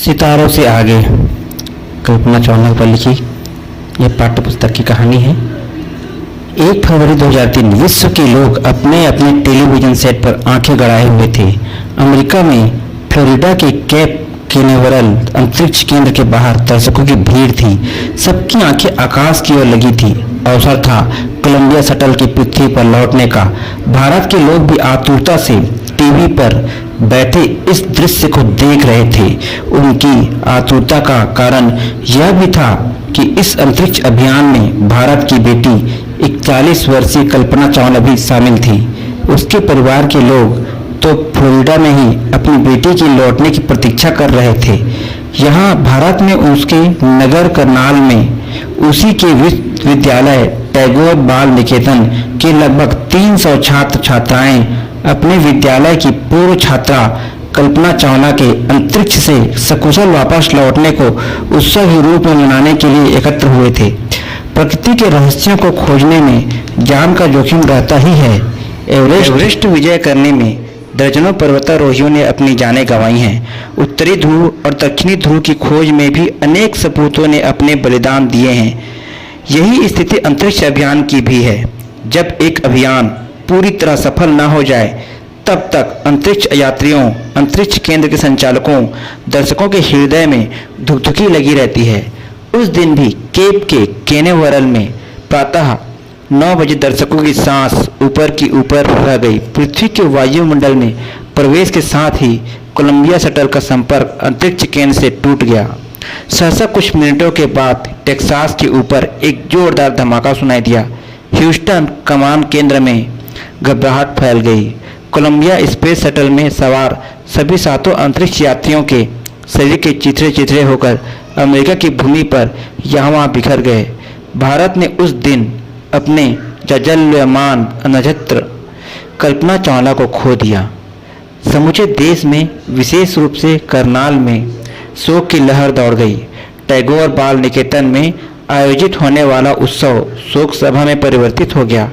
सितारों से आगे कल्पना चावला पर लिखी यह पाठ्य पुस्तक की कहानी है। 1 फरवरी 2003 विश्व के लोग अपने अपने टेलीविजन सेट पर आंखें गड़ाए हुए थे। अमेरिका में फ्लोरिडा के कैप कैनावरल अंतरिक्ष केंद्र के बाहर दर्शकों की भीड़ थी। सबकी आंखें आकाश की ओर लगी थी। अवसर था कोलंबिया शटल के पृथ्वी पर लौटने का। भारत के लोग भी आतुरता से टीवी पर बैठे इस दृश्य को देख रहे थे। उनकी आतुरता का कारण यह भी था कि इस अंतरिक्ष अभियान में भारत की बेटी 41 वर्षीय कल्पना चावला भी शामिल थी। उसके परिवार के लोग तो फ्लोरिडा में ही अपनी बेटी के लौटने की प्रतीक्षा कर रहे थे। यहाँ भारत में उसके नगर करनाल में उसी के विश्वविद्यालय टैगोर बाल निकेतन के लगभग 300 छात्र छात्राएं अपने विद्यालय की पूर्व छात्रा कल्पना चावला के अंतरिक्ष से सकुशल वापस लौटने को उत्सव के रूप में मनाने के लिए एकत्र हुए थे। प्रकृति के रहस्यों को खोजने में जान का जोखिम रहता ही है। एवरेस्ट विजय करने में दर्जनों पर्वतारोहियों ने अपनी जानें गंवाई हैं। उत्तरी ध्रुव और दक्षिणी ध्रुव की खोज में भी अनेक सपूतों ने अपने बलिदान दिए हैं। यही स्थिति अंतरिक्ष अभियान की भी है। जब एक अभियान पूरी तरह सफल न हो जाए तब तक अंतरिक्ष यात्रियों, अंतरिक्ष केंद्र के संचालकों, दर्शकों के हृदय में धुकधुकी लगी रहती है। उस दिन भी केप के कैनावरल में प्रातः 9 बजे दर्शकों की सांस ऊपर की ऊपर रह गई। पृथ्वी के वायुमंडल में प्रवेश के साथ ही कोलंबिया शटल का संपर्क अंतरिक्ष केंद्र से टूट गया। सहसा कुछ मिनटों के बाद टेक्सास के ऊपर एक जोरदार धमाका सुनाई दिया। ह्यूस्टन कमान केंद्र में घबराहट फैल गई। कोलंबिया स्पेस शटल में सवार सभी 7 अंतरिक्ष यात्रियों के शरीर के चिथड़े चिथड़े होकर अमेरिका की भूमि पर यहाँ वहाँ बिखर गए। भारत ने उस दिन अपने जाज्वल्यमान नक्षत्र कल्पना चावला को खो दिया। समूचे देश में, विशेष रूप से करनाल में शोक की लहर दौड़ गई। टैगोर बाल निकेतन में आयोजित होने वाला उत्सव शोक सभा में परिवर्तित हो गया।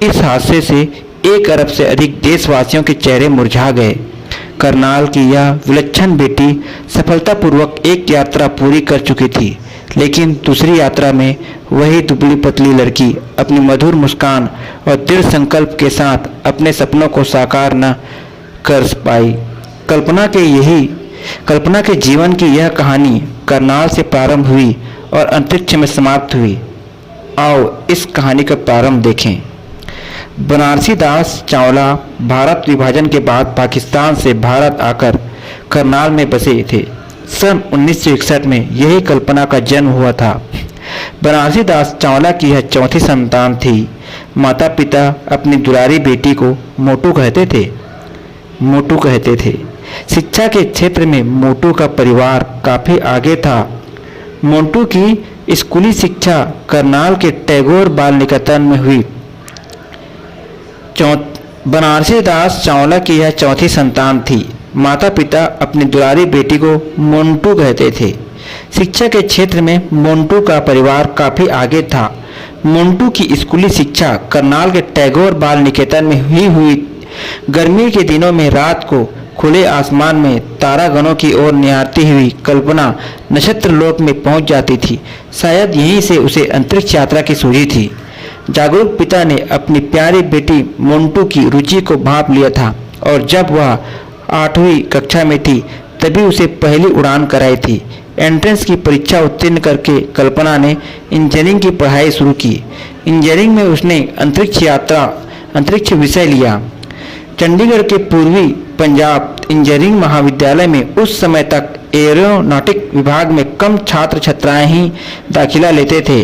इस हादसे से 1 अरब से अधिक देशवासियों के चेहरे मुरझा गए। करनाल की यह विलक्षण बेटी सफलतापूर्वक एक यात्रा पूरी कर चुकी थी, लेकिन दूसरी यात्रा में वही दुबली पतली लड़की अपनी मधुर मुस्कान और दृढ़ संकल्प के साथ अपने सपनों को साकार न कर पाई। कल्पना के जीवन की यह कहानी करनाल से प्रारंभ हुई और अंतरिक्ष में समाप्त हुई। आओ इस कहानी का प्रारंभ देखें। बनारसी दास चावला भारत विभाजन के बाद पाकिस्तान से भारत आकर करनाल में बसे थे। सन 1961 में यही कल्पना का जन्म हुआ था। बनारसी दास चावला की यह चौथी संतान थी। माता पिता अपनी दुलारी बेटी को मोटू कहते थे। शिक्षा के क्षेत्र में मोटू का परिवार काफ़ी आगे था। मोटू की स्कूली शिक्षा करनाल के टैगोर बाल निकेतन में हुई। बनारसी दास चावला की यह चौथी संतान थी। माता पिता अपनी दुलारी बेटी को मोंटू कहते थे। शिक्षा के क्षेत्र में मोंटू का परिवार काफ़ी आगे था। मोंटू की स्कूली शिक्षा करनाल के टैगोर बाल निकेतन में हुई। गर्मी के दिनों में रात को खुले आसमान में तारागणों की ओर निहारती हुई कल्पना नक्षत्र लोक में पहुंच जाती थी। शायद यहीं से उसे अंतरिक्ष यात्रा की सूझी थी। जागरूक पिता ने अपनी प्यारी बेटी मोंटू की रुचि को भांप लिया था और जब वह 8वीं कक्षा में थी तभी उसे पहली उड़ान कराई थी। एंट्रेंस की परीक्षा उत्तीर्ण करके कल्पना ने इंजीनियरिंग की पढ़ाई शुरू की। इंजीनियरिंग में उसने अंतरिक्ष विषय लिया। चंडीगढ़ के पूर्वी पंजाब इंजीनियरिंग महाविद्यालय में उस समय तक एरोनॉटिक विभाग में कम छात्र छात्राएं ही दाखिला लेते थे।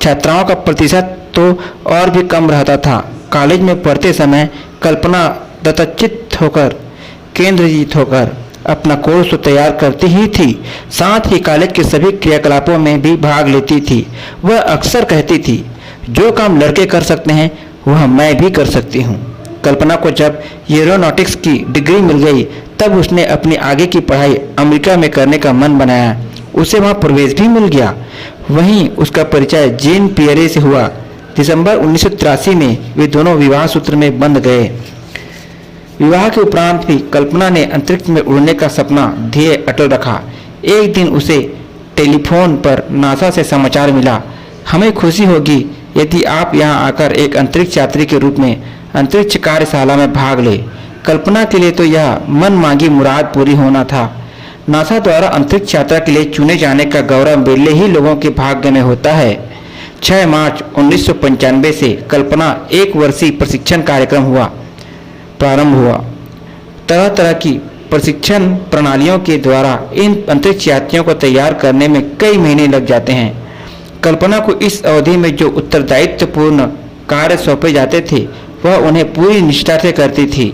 छात्राओं का प्रतिशत तो और भी कम रहता था। कॉलेज में पढ़ते समय कल्पना दत्तचित्त होकर, केंद्रजीत होकर अपना कोर्स तैयार करती ही थी। साथ ही कॉलेज के सभी क्रियाकलापों में भी भाग लेती थी। वह अक्सर कहती थी, जो काम लड़के कर सकते हैं वह मैं भी कर सकती हूँ। कल्पना को जब एरोनॉटिक्स की डिग्री मिल गई तब उसने अपनी आगे की पढ़ाई अमेरिका में करने का मन बनाया। उसे वहाँ प्रवेश भी मिल गया। वहीं उसका परिचय जेन पियरे से हुआ। दिसंबर 1983 में वे दोनों विवाह सूत्र में बंध गए। विवाह के उपरांत भी कल्पना ने अंतरिक्ष में उड़ने का सपना ध्येय अटल रखा। एक दिन उसे टेलीफोन पर नासा से समाचार मिला, हमें खुशी होगी यदि आप यहाँ आकर एक अंतरिक्ष यात्री के रूप में अंतरिक्ष कार्यशाला में भाग ले। कल्पना के लिए तो यह मन मांगी मुराद पूरी होना था। नासा द्वारा अंतरिक्ष यात्रा के लिए चुने जाने का गौरव बेले ही लोगों के भाग्य में होता है। 6 मार्च 1995 से कल्पना 1 वर्षीय प्रशिक्षण कार्यक्रम प्रारंभ हुआ। तरह तरह की प्रशिक्षण प्रणालियों के द्वारा इन अंतरिक्ष यात्रियों को तैयार करने में कई महीने लग जाते हैं। कल्पना को इस अवधि में जो उत्तरदायित्वपूर्ण कार्य सौंपे जाते थे वह उन्हें पूरी निष्ठा से करती थी।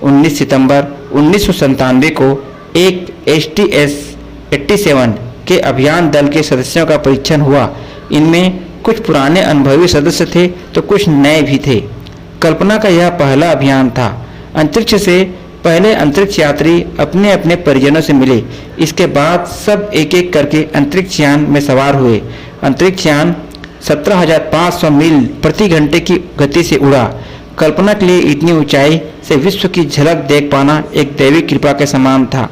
19 सितंबर 1997 को एक STS-87 के अभियान दल के सदस्यों का परीक्षण हुआ। इनमें कुछ पुराने अनुभवी सदस्य थे तो कुछ नए भी थे। कल्पना का यह पहला अभियान था। अंतरिक्ष से पहले अंतरिक्ष यात्री अपने अपने परिजनों से मिले। इसके बाद सब एक एक करके अंतरिक्ष यान में सवार हुए। अंतरिक्ष यान 17,500 मील प्रति घंटे की गति से उड़ा। कल्पना के लिए इतनी ऊंचाई से विश्व की झलक देख पाना एक दैवी कृपा के समान था।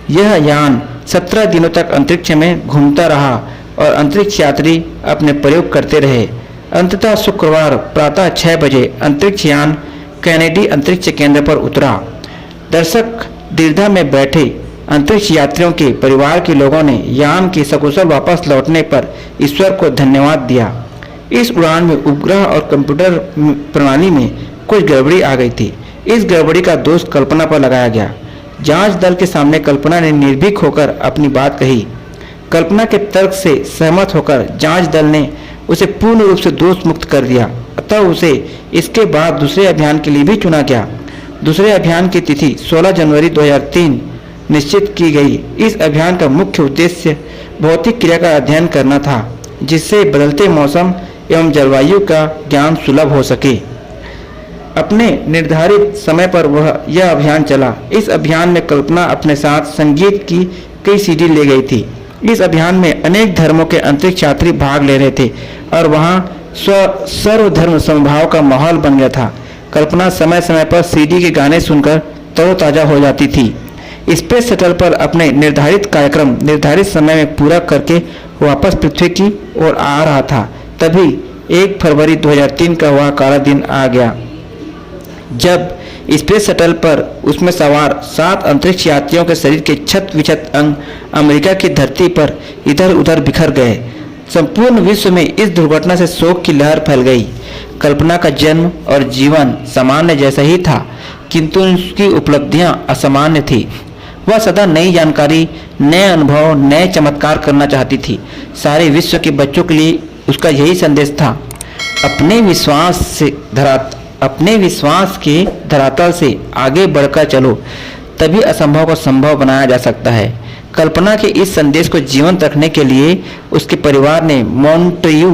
यह यान 17 दिनों तक अंतरिक्ष में घूमता रहा और अंतरिक्ष यात्री अपने प्रयोग करते रहे। अंततः शुक्रवार प्रातः 6 बजे अंतरिक्ष यान कैनेडी अंतरिक्ष केंद्र पर उतरा। दर्शक दीर्घा में बैठे अंतरिक्ष यात्रियों के परिवार के लोगों ने यान के सकुशल वापस लौटने पर ईश्वर को धन्यवाद दिया। इस उड़ान में उपग्रह और कंप्यूटर प्रणाली में कुछ गड़बड़ी आ गई थी। इस गड़बड़ी का दोष कल्पना पर लगाया गया। जांच दल के सामने कल्पना ने निर्भीक होकर अपनी बात कही। कल्पना के तर्क से सहमत होकर जांच दल ने उसे पूर्ण रूप से दोष मुक्त कर दिया। अतः उसे इसके बाद दूसरे अभियान के लिए भी चुना गया। दूसरे अभियान की तिथि 16 जनवरी 2003 निश्चित की गई। इस अभियान का मुख्य उद्देश्य भौतिक क्रिया का अध्ययन करना था, जिससे बदलते मौसम एवं जलवायु का ज्ञान सुलभ हो सके। अपने निर्धारित समय पर यह अभियान चला। इस अभियान में कल्पना अपने साथ संगीत की कई CD ले गई थी। इस अभियान में अनेक धर्मों के अंतरिक्ष यात्री भाग ले रहे थे और वहां सर्वधर्म समभाव का माहौल बन गया था। कल्पना समय समय पर CD के गाने सुनकर तरोताजा हो जाती थी। स्पेस शटल पर अपने निर्धारित कार्यक्रम निर्धारित समय में पूरा करके वापस पृथ्वी की ओर आ रहा था। तभी 1 फरवरी 2003 का वह काला दिन आ गया, जब स्पेस शटल पर उसमें सवार 7 अंतरिक्ष यात्रियों के शरीर के छत विछत अंग अमेरिका की धरती पर इधर उधर बिखर गए। संपूर्ण विश्व में इस दुर्घटना से शोक की लहर फैल गई। कल्पना का जन्म और जीवन सामान्य जैसा ही था, किंतु उसकी उपलब्धियां असामान्य थी। वह सदा नई जानकारी, नए अनुभव, नए चमत्कार करना चाहती थी। सारे विश्व के बच्चों के लिए उसका यही संदेश था, अपने विश्वास के धरातल से आगे बढ़कर चलो, तभी असंभव को संभव बनाया जा सकता है। कल्पना के इस संदेश को जीवंत रखने के लिए उसके परिवार ने मॉन्टेग्यू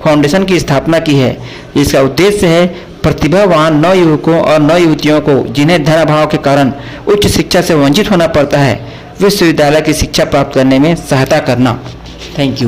फाउंडेशन की स्थापना की है, जिसका उद्देश्य है प्रतिभावान नवयुवकों और नवयुवतियों को, जिन्हें धन अभाव के कारण उच्च शिक्षा से वंचित होना पड़ता है, विश्वविद्यालय की शिक्षा प्राप्त करने में सहायता करना। Thank you.